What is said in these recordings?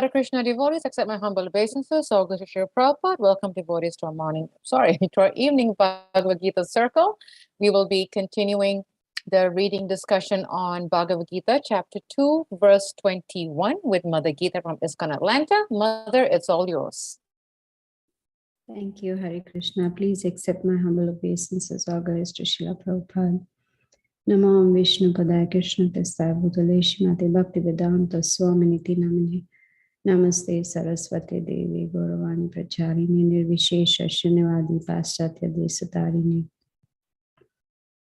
Hare Krishna devotees, accept my humble obeisances. So good to share Prabhupada. Welcome devotees to our evening Bhagavad Gita circle. We will be continuing the reading discussion on Bhagavad Gita, chapter 2, verse 21 with Mother Gita from ISKCON Atlanta. Mother, it's all yours. Thank you, Hare Krishna. Please accept my humble obeisances, augurs to Srila Prabhupada. Namam Vishnu Padaya Krishna Testai Bhutale Shrimati Bhakti Vedanta Swaminiti Namine. Namaste Saraswati Devi Gauravani Pracharini Nirvishesha Shunyavadi Paschatya Desatarini.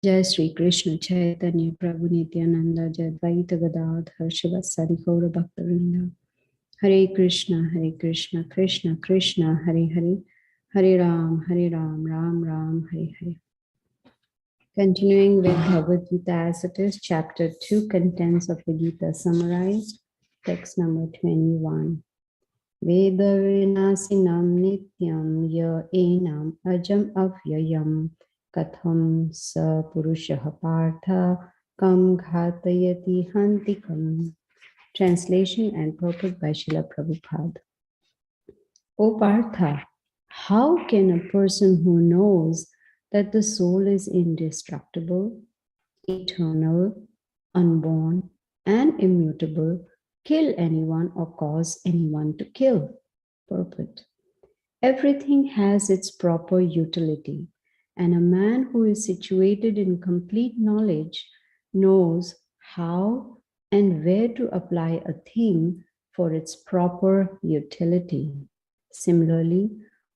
Jai Sri Krishna Chaitanya Prabhu Nityananda Jai Dvaita Gadadhar Shivasari Gaura Bhaktavinda. Hare Krishna, Krishna Krishna, Hare Hare, Hare Ram, Ram Ram, Hare Hare. Continuing with Bhagavad Gita as it is, chapter 2, contents of the Gita summarized, text number 21. Veda vinasinam nityam ya enam ajam avyayam katham sa purushaha partha kam ghatayati hantikam. Translation and purport by Srila Prabhupada. O Partha, how can a person who knows that the soul is indestructible, eternal, unborn, and immutable kill anyone or cause anyone to kill? Purport. Everything has its proper utility, and a man who is situated in complete knowledge knows how and where to apply a thing for its proper utility. Similarly,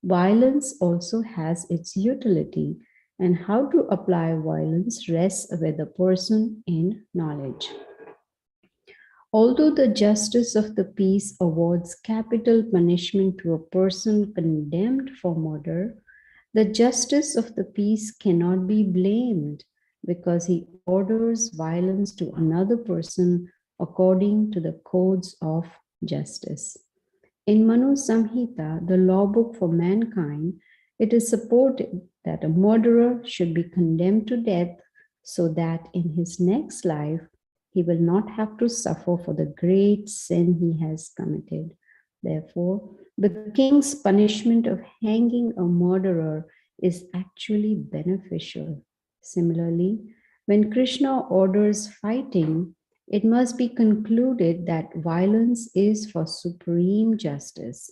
violence also has its utility, and how to apply violence rests with the person in knowledge. Although the justice of the peace awards capital punishment to a person condemned for murder, the justice of the peace cannot be blamed because he orders violence to another person according to the codes of justice. In Manu Samhita, the law book for mankind, it is supported that a murderer should be condemned to death so that in his next life, he will not have to suffer for the great sin he has committed. Therefore, the king's punishment of hanging a murderer is actually beneficial. Similarly, when Krishna orders fighting, it must be concluded that violence is for supreme justice,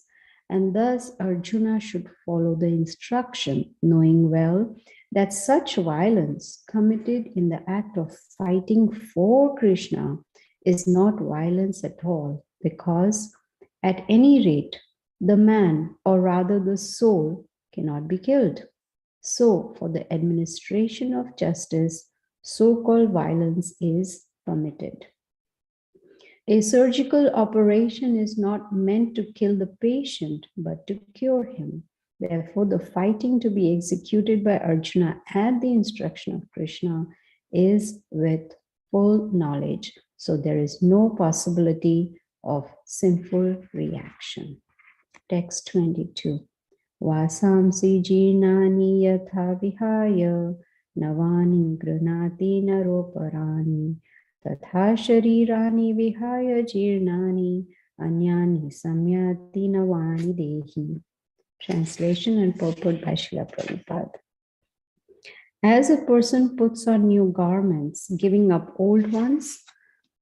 and thus Arjuna should follow the instruction, knowing well that such violence committed in the act of fighting for Krishna is not violence at all, because at any rate, the man, or rather the soul, cannot be killed. So, for the administration of justice, so-called violence is permitted. A surgical operation is not meant to kill the patient, but to cure him. Therefore, the fighting to be executed by Arjuna at the instruction of Krishna is with full knowledge. So there is no possibility of sinful reaction. Text 22. Vasamsi jinani yatha vihaya navani granati naroparani tatha sharirani vihaya jirnani anyani samyati navani dehi. Translation and purport by Srila Prabhupada. As a person puts on new garments, giving up old ones,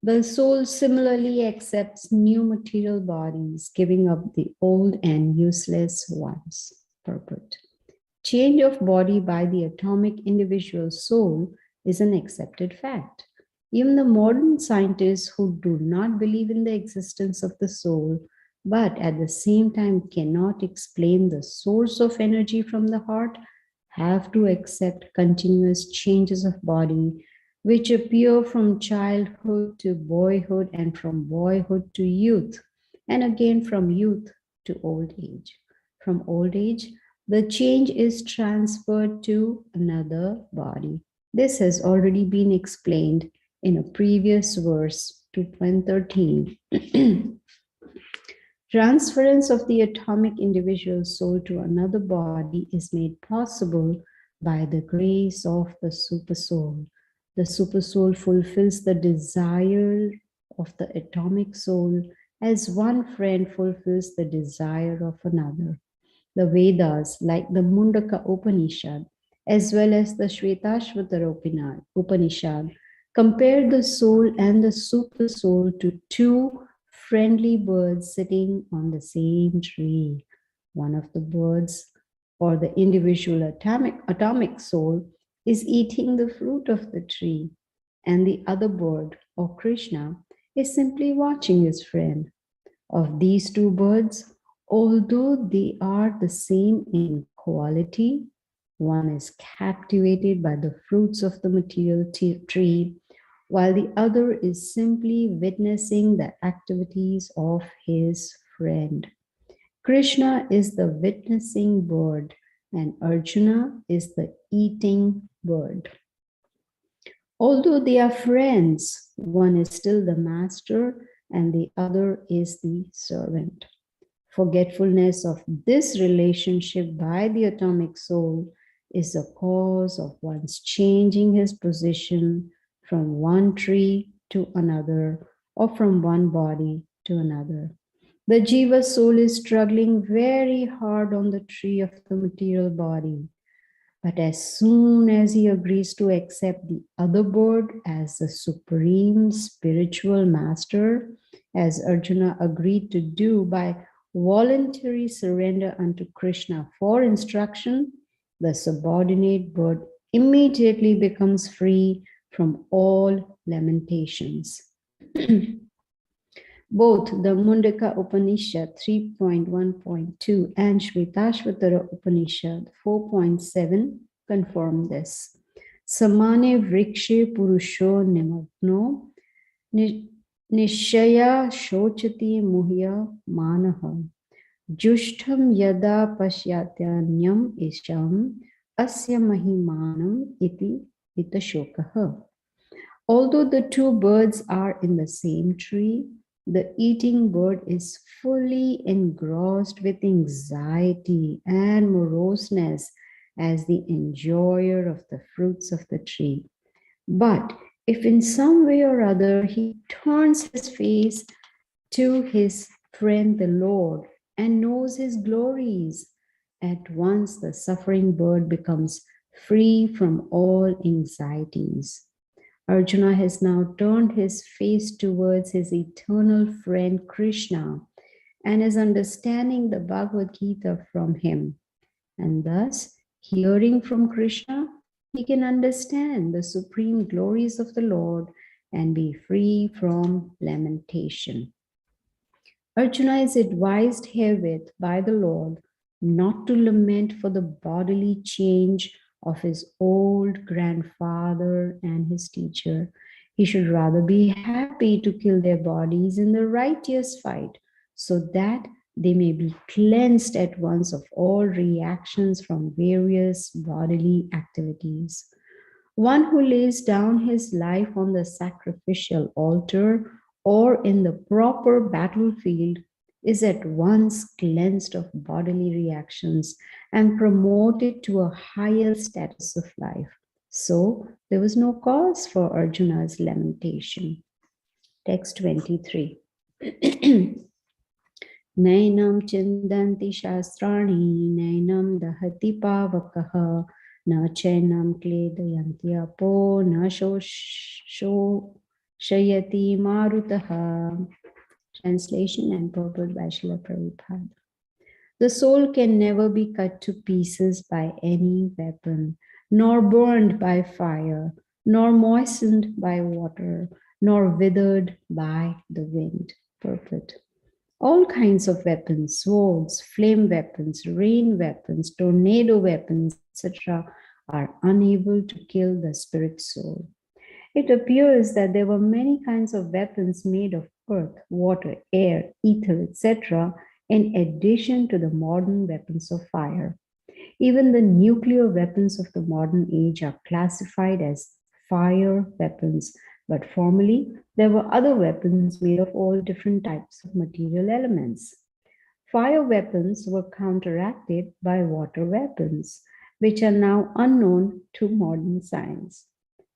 the soul similarly accepts new material bodies, giving up the old and useless ones. Purport. Change of body by the atomic individual soul is an accepted fact. Even the modern scientists who do not believe in the existence of the soul, but at the same time cannot explain the source of energy from the heart, have to accept continuous changes of body, which appear from childhood to boyhood and from boyhood to youth, and again from youth to old age. From old age, the change is transferred to another body. This has already been explained in a previous verse, 2.13. Transference of the atomic individual soul to another body is made possible by the grace of the supersoul. The supersoul fulfills the desire of the atomic soul as one friend fulfills the desire of another. The Vedas, like the Mundaka Upanishad, as well as the Shvetashvatara Upanishad, compare the soul and the super soul to two friendly birds sitting on the same tree. One of the birds, or the individual atomic soul, is eating the fruit of the tree, and the other bird, or Krishna, is simply watching his friend. Of these two birds, although they are the same in quality, one is captivated by the fruits of the material tree, while the other is simply witnessing the activities of his friend. Krishna is the witnessing bird, and Arjuna is the eating bird. Although they are friends, one is still the master and the other is the servant. Forgetfulness of this relationship by the atomic soul is the cause of one's changing his position from one tree to another or from one body to another. The Jiva soul is struggling very hard on the tree of the material body. But as soon as he agrees to accept the other bird as the supreme spiritual master, as Arjuna agreed to do by voluntary surrender unto Krishna for instruction, the subordinate bird immediately becomes free from all lamentations. Both the Mundaka Upanishad 3.1.2 and Shvetashvatara Upanishad 4.7 confirm this. Samane vrikshe purusho nimagno nishaya shochati muhya manaha jushtham yada pasyatyanyam isham asya mahimanam iti itashokaha. Although the two birds are in the same tree, the eating bird is fully engrossed with anxiety and moroseness as the enjoyer of the fruits of the tree. But if in some way or other he turns his face to his friend the Lord and knows his glories, at once the suffering bird becomes free from all anxieties. Arjuna has now turned his face towards his eternal friend Krishna and is understanding the Bhagavad Gita from him. And thus, hearing from Krishna, he can understand the supreme glories of the Lord and be free from lamentation. Arjuna is advised herewith by the Lord not to lament for the bodily change of his old grandfather and his teacher. He should rather be happy to kill their bodies in the righteous fight so that they may be cleansed at once of all reactions from various bodily activities. One who lays down his life on the sacrificial altar or in the proper battlefield is at once cleansed of bodily reactions and promoted to a higher status of life. So there was no cause for Arjuna's lamentation. Text 23. Nainam chindanti shastrani, nainam dahati pavakaha, na chainam kledayanti apo, na shayati marutaha. Translation and purport by Srila Prabhupada. The soul can never be cut to pieces by any weapon, nor burned by fire, nor moistened by water, nor withered by the wind. Purport. All kinds of weapons, swords, flame weapons, rain weapons, tornado weapons, etc., are unable to kill the spirit soul. It appears that there were many kinds of weapons made of earth, water, air, ether, etc., in addition to the modern weapons of fire. Even the nuclear weapons of the modern age are classified as fire weapons, but formerly there were other weapons made of all different types of material elements. Fire weapons were counteracted by water weapons, which are now unknown to modern science.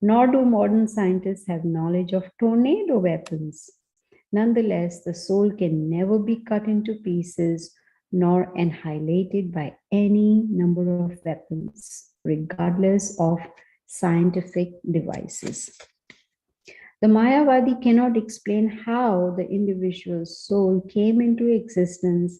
Nor do modern scientists have knowledge of tornado weapons. Nonetheless, the soul can never be cut into pieces nor annihilated by any number of weapons, regardless of scientific devices. The Mayavadi cannot explain how the individual soul came into existence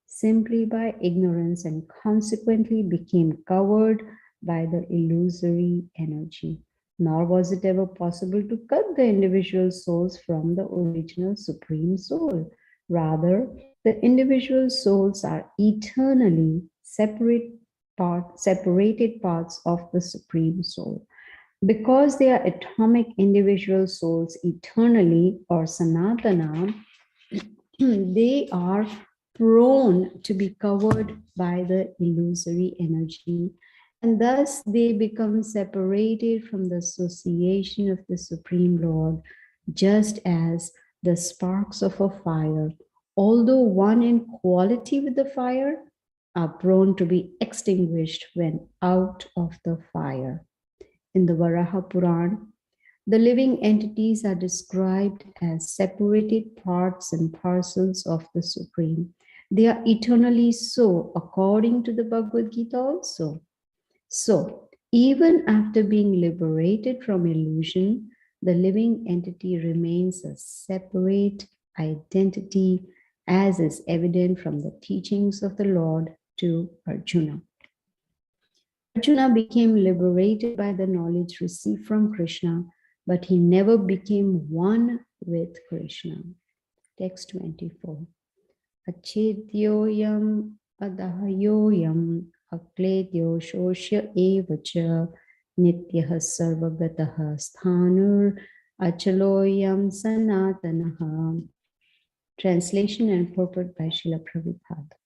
simply by ignorance and consequently became covered by the illusory energy. Nor was it ever possible to cut the individual souls from the original Supreme Soul. Rather, the individual souls are eternally separated parts of the Supreme Soul. Because they are atomic individual souls eternally or Sanatana, they are prone to be covered by the illusory energy, and thus they become separated from the association of the Supreme Lord, just as the sparks of a fire, although one in quality with the fire, are prone to be extinguished when out of the fire. In the Varaha Purana, the living entities are described as separated parts and parcels of the Supreme. They are eternally so, according to the Bhagavad Gita also. So, even after being liberated from illusion, the living entity remains a separate identity, as is evident from the teachings of the Lord to Arjuna. Arjuna became liberated by the knowledge received from Krishna, but he never became one with Krishna. Text 24. Achedyoyam adahayoyam akledyo shoshya evacha nityah sarvagatah sthanur achaloyam sanatanaha. Translation and purport by Srila Prabhupada.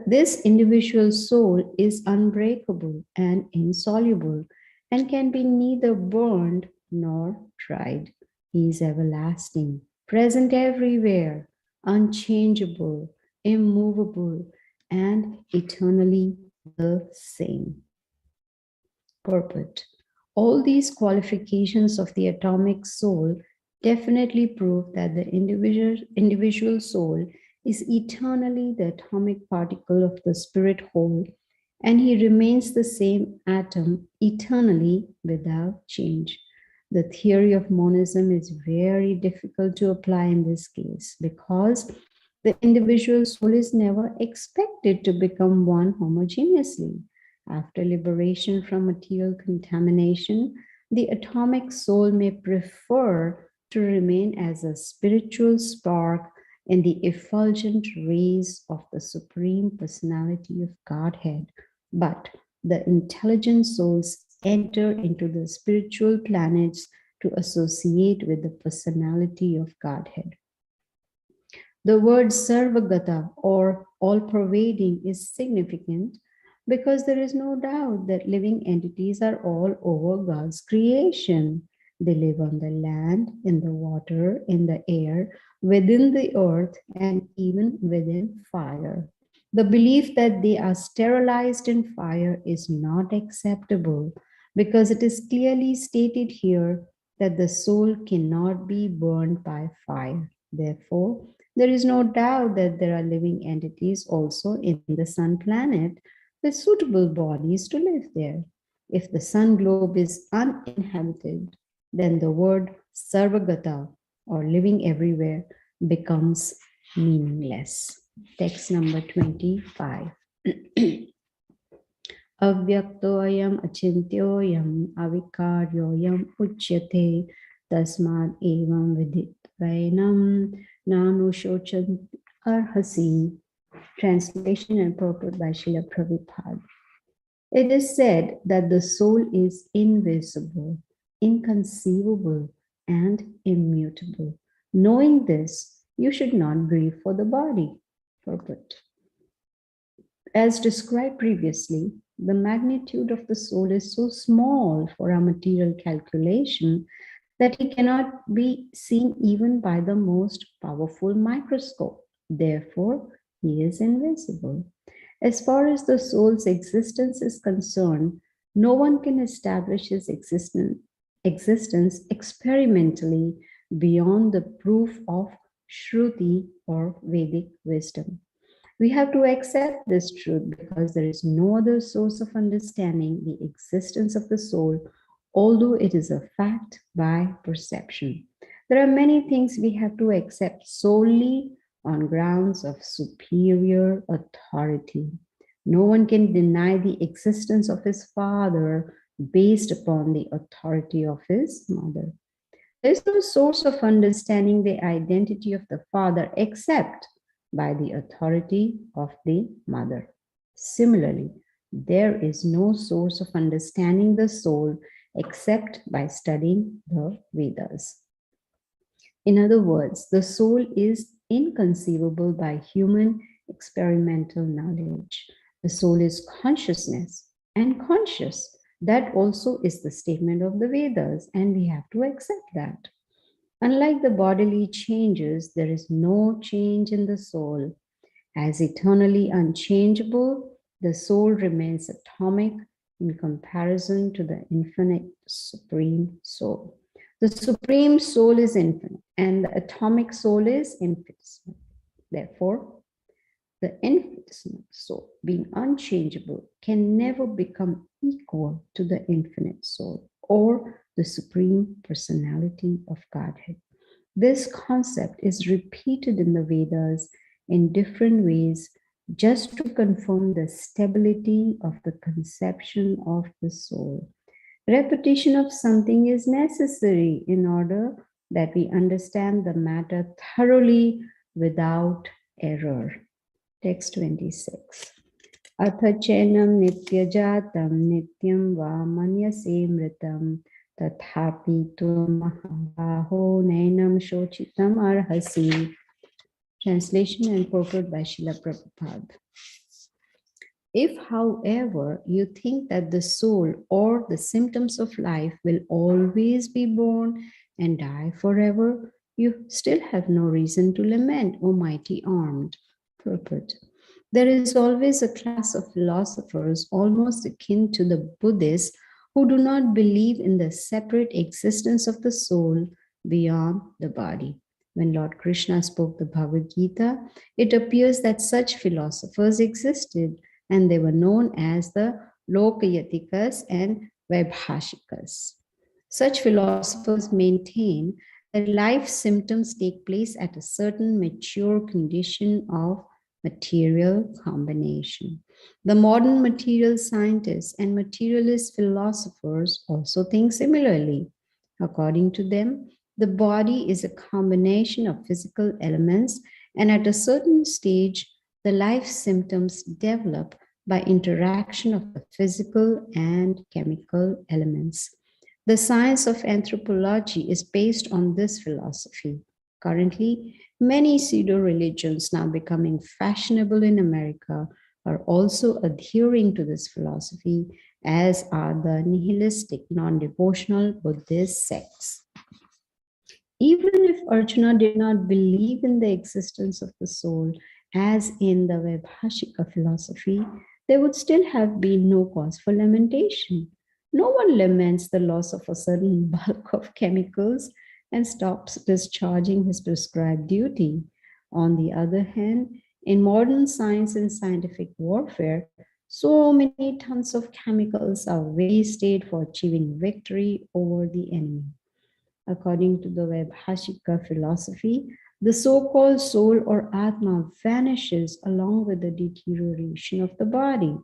This individual soul is unbreakable and insoluble and can be neither burned nor tried. He is everlasting, present everywhere, unchangeable, immovable, and eternally the same. Purport. All these qualifications of the atomic soul definitely prove that the individual soul is eternally the atomic particle of the spirit whole, and he remains the same atom eternally without change. The theory of monism is very difficult to apply in this case because the individual soul is never expected to become one homogeneously. After liberation from material contamination, the atomic soul may prefer to remain as a spiritual spark in the effulgent rays of the Supreme Personality of Godhead. But the intelligent souls enter into the spiritual planets to associate with the personality of Godhead. The word Sarvagata, or all-pervading, is significant because there is no doubt that living entities are all over God's creation. They live on the land, in the water, in the air, within the earth, and even within fire. The belief that they are sterilized in fire is not acceptable because it is clearly stated here that the soul cannot be burned by fire. Therefore, there is no doubt that there are living entities also in the sun planet with suitable bodies to live there. If the sun globe is uninhabited, then the word Sarvagata, or living everywhere, becomes meaningless. Text number 25. Avyaktoyam achintyoyam avikaryoyam uchyate tasmad evam viditvainam nanushochant arhasi. Translation and purport by Srila Prabhupada. It is said that the soul is invisible, inconceivable, and immutable. Knowing this, you should not grieve for the body. Purport. As described previously, the magnitude of the soul is so small for our material calculation that it cannot be seen even by the most powerful microscope. Therefore, he is invisible. As far as the soul's existence is concerned, no one can establish his existence experimentally beyond the proof of Shruti or Vedic wisdom. We have to accept this truth because there is no other source of understanding the existence of the soul, although it is a fact by perception. There are many things we have to accept solely on grounds of superior authority. No one can deny the existence of his father based upon the authority of his mother. There is no source of understanding the identity of the father except by the authority of the mother. Similarly, there is no source of understanding the soul except by studying the Vedas. In other words, the soul is inconceivable by human experimental knowledge. The soul is consciousness and conscious. That also is the statement of the Vedas, and we have to accept that. Unlike the bodily changes, there is no change in the soul. As eternally unchangeable, the soul remains atomic in comparison to the infinite supreme soul. The supreme soul is infinite, and the atomic soul is infinitesimal. Therefore, the infinitesimal soul, being unchangeable, can never become equal to the infinite soul or the supreme personality of Godhead. This concept is repeated in the Vedas in different ways just to confirm the stability of the conception of the soul. Repetition of something is necessary in order that we understand the matter thoroughly without error. Text 26. Atha chenam nityajatam nityam va manyase mritam tathapi tum mahabaho nainam shochitam arhasi. Translation and purport by Srila Prabhupada. If, however, you think that the soul or the symptoms of life will always be born and die forever, you still have no reason to lament, O mighty armed. Purport. There is always a class of philosophers, almost akin to the Buddhists, who do not believe in the separate existence of the soul beyond the body. When Lord Krishna spoke the Bhagavad Gita, it appears that such philosophers existed, and they were known as the Lokayatikas and Vaibhashikas. Such philosophers maintain that life symptoms take place at a certain mature condition of material combination. The modern material scientists and materialist philosophers also think similarly. According to them, the body is a combination of physical elements, and at a certain stage, the life symptoms develop by interaction of the physical and chemical elements. The science of anthropology is based on this philosophy. Currently, many pseudo-religions now becoming fashionable in America are also adhering to this philosophy, as are the nihilistic, non-devotional Buddhist sects. Even if Arjuna did not believe in the existence of the soul, as in the Vaibhashika philosophy, there would still have been no cause for lamentation. No one laments the loss of a certain bulk of chemicals and stops discharging his prescribed duty. On the other hand, in modern science and scientific warfare, so many tons of chemicals are wasted for achieving victory over the enemy. According to the Vaibhashika philosophy, the so-called soul or Atma vanishes along with the deterioration of the body.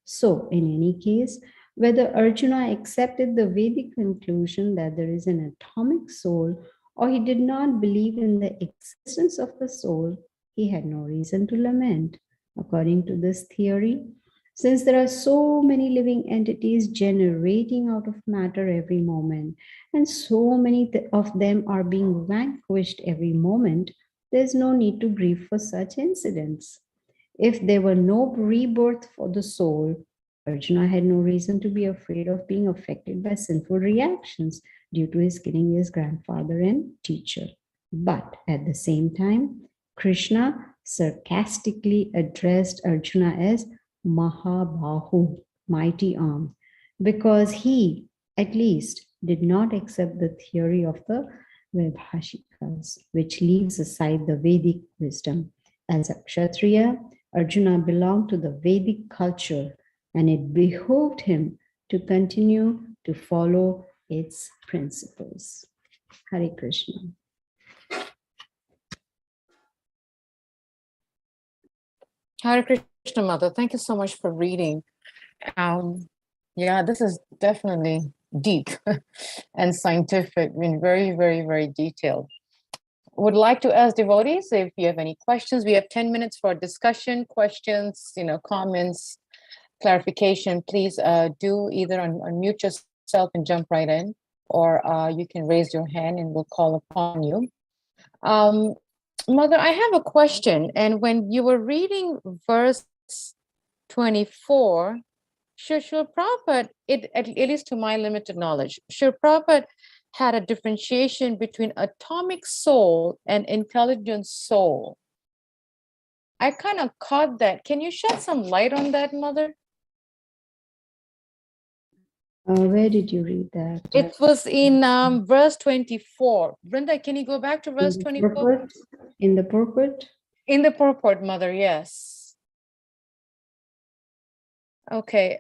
So, in any case, whether Arjuna accepted the Vedic conclusion that there is an atomic soul or he did not believe in the existence of the soul, he had no reason to lament. According to this theory, since there are so many living entities generating out of matter every moment, and so many of them are being vanquished every moment, there's no need to grieve for such incidents. If there were no rebirth for the soul, Arjuna had no reason to be afraid of being affected by sinful reactions due to his killing his grandfather and teacher. But at the same time, Krishna sarcastically addressed Arjuna as Mahabahu, mighty arm, because he, at least, did not accept the theory of the with Hashikas, which leaves aside the Vedic wisdom. As a Kshatriya, Arjuna belonged to the Vedic culture, and it behooved him to continue to follow its principles. Hare Krishna. Hare Krishna, Mother. Thank you so much for reading. Yeah, this is definitely deep and scientific and very, very, very detailed. Would like to ask devotees if you have any questions. We have 10 minutes for discussion, questions, comments, clarification. Please do either unmute yourself and jump right in, or you can raise your hand and we'll call upon you. Mother, I have a question. And when you were reading verse 24, Srila Prabhupada, at least to my limited knowledge, Srila Prabhupada had a differentiation between atomic soul and intelligent soul. I kind of caught that. Can you shed some light on that, Mother? Where did you read that? It was in verse 24. Brenda, can you go back to verse 24? In the purport? In the purport, Mother, yes. Okay,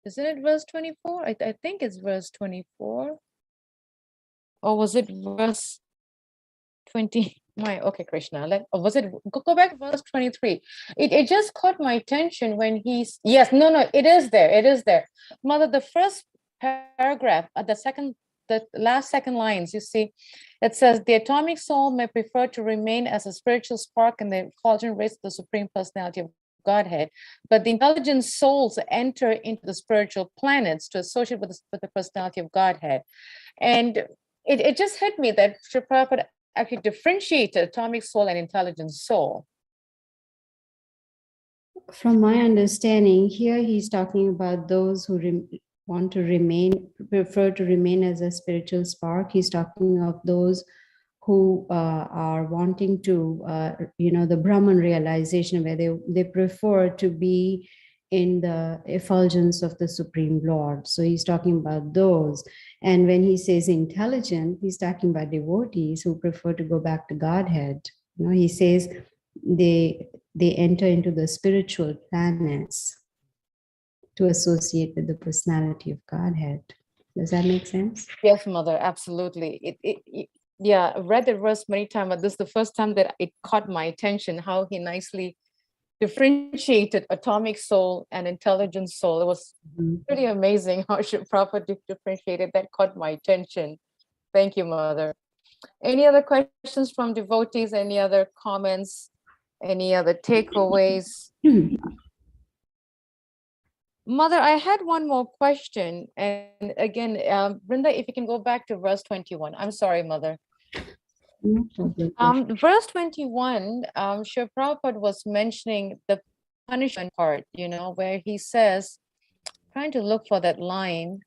isn't it verse 24? I think it's verse 24. Or was it verse 20? Okay, Krishna. Was it go back to verse 23? It just caught my attention when he's no, it is there. It is there. Mother, the first paragraph at the last second lines, you see, it says the atomic soul may prefer to remain as a spiritual spark in the effulgent rays of the Supreme Personality of Godhead, but the intelligent souls enter into the spiritual planets to associate with the personality of Godhead. And it just hit me that Srila Prabhupada actually differentiated atomic soul and intelligent soul. From my understanding, here he's talking about those who prefer to remain as a spiritual spark. He's talking of those who are wanting to, the Brahman realization, where they prefer to be in the effulgence of the Supreme Lord. So he's talking about those. And when he says intelligent, he's talking about devotees who prefer to go back to Godhead. He says they enter into the spiritual planets to associate with the personality of Godhead. Does that make sense? Yes, Mother, absolutely. Yeah, I read the verse many times, but this is the first time that it caught my attention, how he nicely differentiated atomic soul and intelligent soul. It was pretty amazing how Srila Prabhupada differentiated. That caught my attention. Thank you, Mother. Any other questions from devotees? Any other comments? Any other takeaways? Mother, I had one more question. And again, Brenda, if you can go back to verse 21. I'm sorry, Mother. Verse 21, Srila Prabhupada was mentioning the punishment part, where he says, trying to look for that line.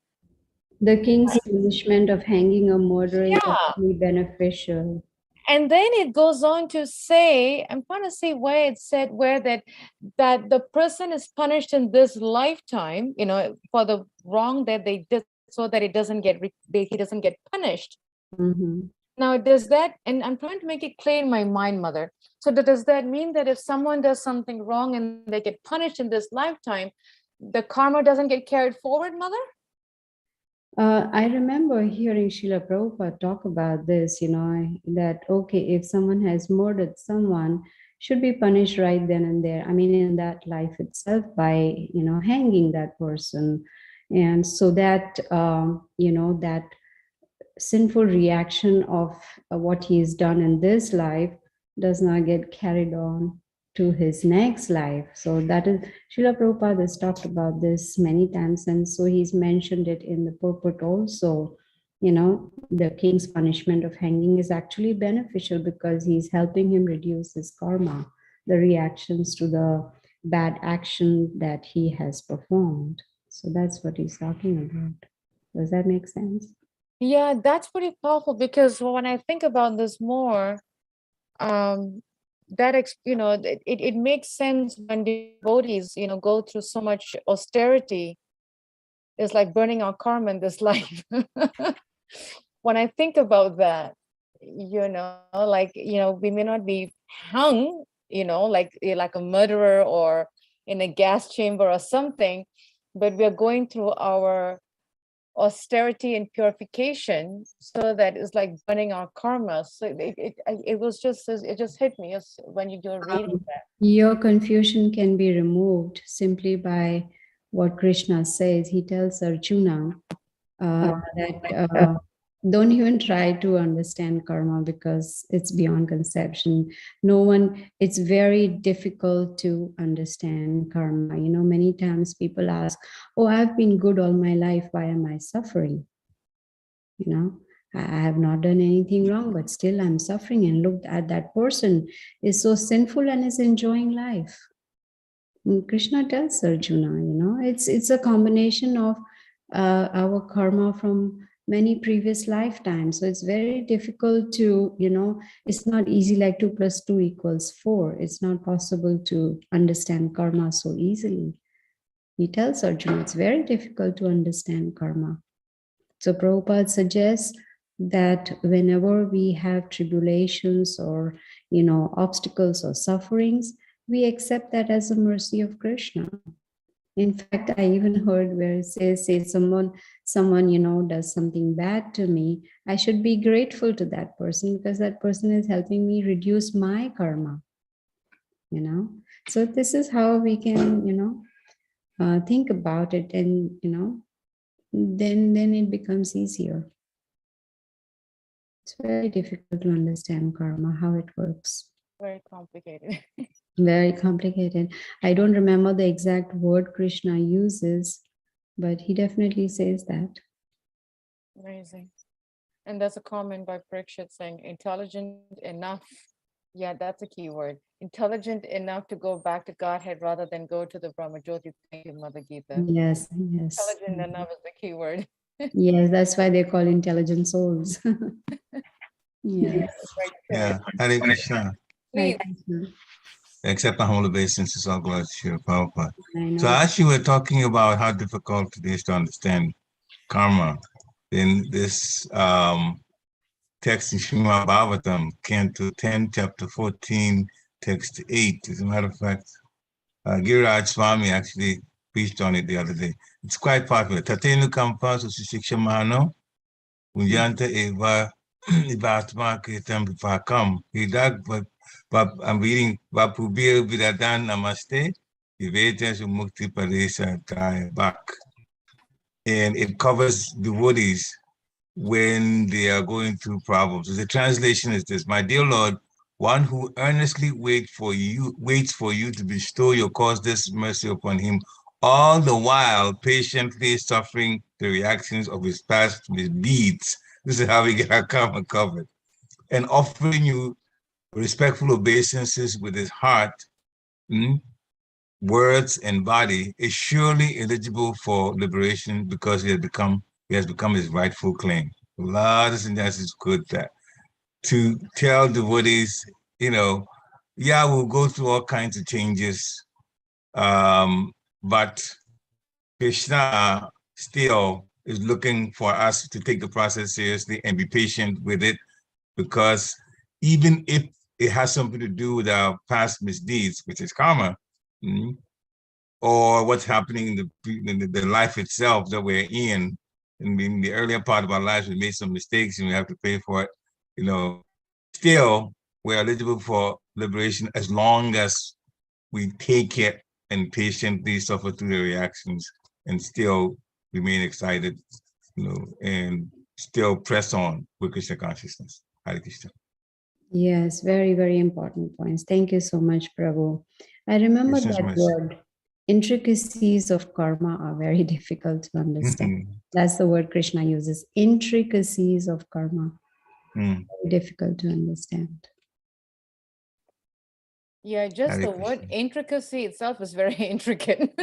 The king's punishment of hanging a murderer is actually beneficial. And then it goes on to say, I'm trying to see where it said that the person is punished in this lifetime, for the wrong that they did, so that he doesn't get punished. Now, does that, and I'm trying to make it clear in my mind, Mother. So does that mean that if someone does something wrong and they get punished in this lifetime, the karma doesn't get carried forward, Mother? I remember hearing Srila Prabhupada talk about this, that, okay, if someone has murdered someone, should be punished right then and there. I mean, in that life itself by, hanging that person. And so that, that sinful reaction of what he's done in this life does not get carried on to his next life. So that is, Srila Prabhupada has talked about this many times, and so he's mentioned it in the purport also. The king's punishment of hanging is actually beneficial because he's helping him reduce his karma, the reactions to the bad action that he has performed. So that's what he's talking about. Does that make sense? Yeah, that's pretty powerful, because when I think about this more, it makes sense when devotees, go through so much austerity. It's like burning our karma in this life. when I think about that, like, we may not be hung, like a murderer or in a gas chamber or something, but we are going through our austerity and purification, so that it's like burning our karma. So it was just, it just hit me when you were reading that. Your confusion can be removed simply by what Krishna says. He tells Arjuna that don't even try to understand karma because it's beyond conception. It's very difficult to understand karma. Many times people ask, oh, I've been good all my life, why am I suffering? I have not done anything wrong, but still I'm suffering. And look at that person is so sinful and is enjoying life. And Krishna tells Arjuna, it's a combination of our karma from many previous lifetimes. So it's very difficult to, it's not easy like 2 + 2 = 4. It's not possible to understand karma so easily. He tells Arjuna it's very difficult to understand karma. So Prabhupada suggests that whenever we have tribulations or, obstacles or sufferings, we accept that as a mercy of Krishna. In fact, I even heard where it says, say someone, does something bad to me, I should be grateful to that person because that person is helping me reduce my karma. So this is how we can, think about it, and then it becomes easier. It's very difficult to understand karma, how it works. Very complicated. Very complicated. I don't remember the exact word Krishna uses, but he definitely says that. Amazing. And there's a comment by Parikshit saying intelligent enough. Yeah, that's a key word. Intelligent enough to go back to Godhead rather than go to the Brahmajyoti. Thank you, Mother Gita. Yes. Intelligent enough is the key word. Yes, that's why they call intelligent souls. Yes. Yeah, Hare Krishna. Please. Accept my humble obeisances, all glory to Srila Prabhupada. I know. So as you were talking about how difficult it is to understand karma, in this text in Srimad Bhagavatam, Canto 10, Chapter 14, Text 8, as a matter of fact, Giriraj Swami actually preached on it the other day. It's quite popular. Tatenu kampa sushiksha mahano, unyanta eva ivatma kritam vipakam. But I'm reading Vapubir Vidadan Namaste, Viveta Mukti Padesa Daya Bak. And it covers devotees when they are going through problems. So the translation is this: my dear Lord, one who earnestly waits for you to bestow your causeless mercy upon him, all the while patiently suffering the reactions of his past misdeeds. This is how we get our karma covered. And offering you respectful obeisances with his heart, words, and body is surely eligible for liberation because he has become his rightful claim. A lot of sannyasis is good that to tell devotees, yeah, we'll go through all kinds of changes, but Krishna still is looking for us to take the process seriously and be patient with it, because even if it has something to do with our past misdeeds, which is karma, or what's happening in the life itself that we're in the earlier part of our lives, we made some mistakes and we have to pay for it, still we're eligible for liberation as long as we take it and patiently suffer through the reactions and still remain excited, and still press on with Krishna consciousness. Hare Krishna. Yes, very, very important points. Thank you so much, Prabhu. I remember Krishna's that mercy. word. Intricacies of karma are very difficult to understand. That's the word Krishna uses. Intricacies of karma. Very difficult to understand. Yeah, just the word intricacy itself is very intricate.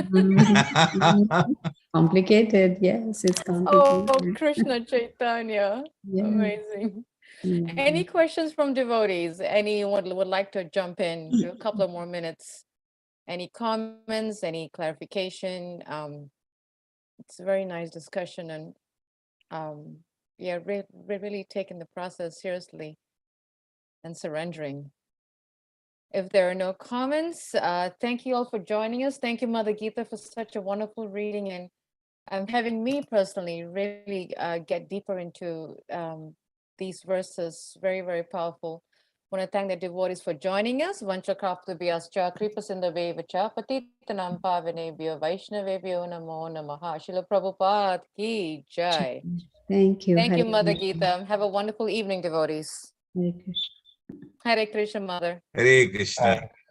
Complicated, yes, it's complicated. Oh, Krishna Chaitanya. Yeah. Amazing. Yeah. Any questions from devotees? Anyone would like to jump in? We have a couple of more minutes. Any comments, any clarification? It's a very nice discussion, and we are really taking the process seriously and surrendering. If there are no comments, thank you all for joining us. Thank you, Mother Gita, for such a wonderful reading and having me personally really get deeper into these verses. Very, very powerful. I want to thank the devotees for joining us. Vanchakraptabhyascha kripasinda vacha patitanam pavanebhyo vaishnavebhyo namo namaha. Srila Prabhupada ki jai. Thank you. Thank you, Hare Mother Krishna. Gita. Have a wonderful evening, devotees. Hare Krishna. Hare Krishna, Mother. Hare Krishna.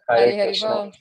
Hare Hare Krishna. Bol.